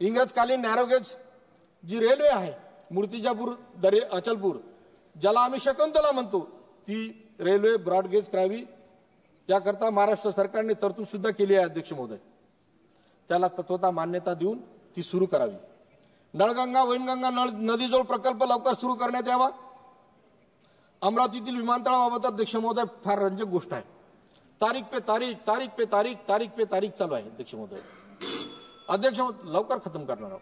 इंग्रजकालीन narrow gauge जी railway आहे मूर्तिजापूर अचलपूर, ज्याला आम्ही शकुंतला म्हणतो, ती रेल्वे ब्रॉडगेज करावी त्याकरता महाराष्ट्र सरकारने तरतूद सुद्धा केली आहे अध्यक्ष महोदय. त्याला तत्वता मान्यता देऊन ती सुरू करावी. नळगंगा वैनगंगा नदीजोड प्रकल्प लवकर सुरू करण्यात यावा. अमरावतीतील विमानतळाबाबत अध्यक्ष महोदय फार रंजक गोष्ट आहे. तारीख पे तारीख चालू आहे अध्यक्ष महोदय. अध्यक्ष लवकर खत्म करणार आहोत,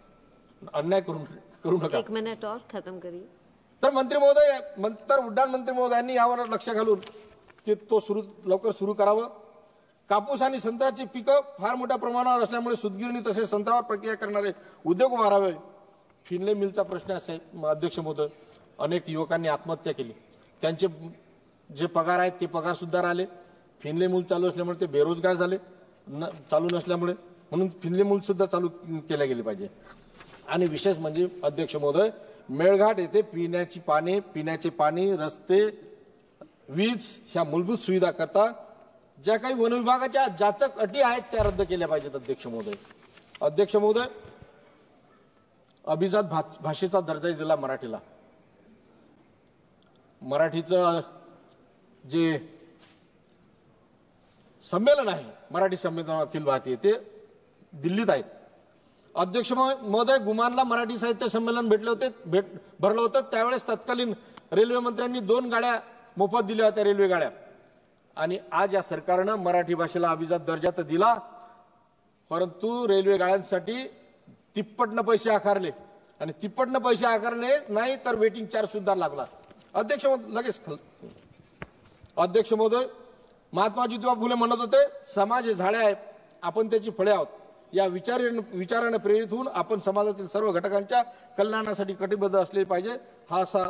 अन्याय करू नका. 1 मिनिट और खत्म करिए. तर मंत्री महोदय, उड्डाण मंत्री महोदयांनी यावर लक्ष घालून तो लवकर सुरू करावं. कापूस आणि संत्र्याची पिकं फार मोठ्या प्रमाणावर असल्यामुळे सूतगिरणी तसेच संत्र्यावर प्रक्रिया करणारे उद्योग उभारावे. फिनले मिलचा प्रश्न असा आहे अध्यक्ष महोदय, अनेक युवकांनी आत्महत्या केली. त्यांचे जे पगार आहेत ते पगार सुद्धा राहिले. फिनले मिल चालू असल्यामुळे ते बेरोजगार झाले. चालू नसल्यामुळे म्हणून फिनले मिल सुद्धा चालू केल्या गेली पाहिजे. आणि विशेष म्हणजे अध्यक्ष महोदय, मेळघाट येथे पिण्याचे पाणी, रस्ते, वीज ह्या मूलभूत सुविधा करता ज्या काही वन विभागाच्या जाचक अटी आहेत त्या रद्द केल्या पाहिजेत अध्यक्ष महोदय. अध्यक्ष महोदय, अभिजात भाषेचा दर्जा दिला मराठीला. मराठीचं जे संमेलन आहे मराठी संमेलन अखिल भारतीय ते दिल्लीत आहेत. अध्यक्ष महोदय, गुमानला मराठी साहित्य संमेलन भरलं होतं. त्यावेळेस तत्कालीन रेल्वे मंत्र्यांनी 2 गाड्या मोफत दिल्या होत्या, रेल्वे गाड्या. आणि आज या सरकारनं मराठी भाषेला अभिजात दर्जा तर दिला, परंतु रेल्वे गाड्यांसाठी तिप्पटनं पैसे आकारले. आणि तिप्पटनं पैसे आकारले नाही तर वेटिंग चार्ज सुद्धा लागला. अध्यक्ष महोदय, महात्मा ज्योतिबा फुले म्हणत होते, समाज हे झाडे आहे, आपण त्याची फळे आहोत. या विचाराने प्रेरित होऊन आपण समाजातील सर्व घटकांच्या कल्याणासाठी कटिबद्ध असले पाहिजे. हा असा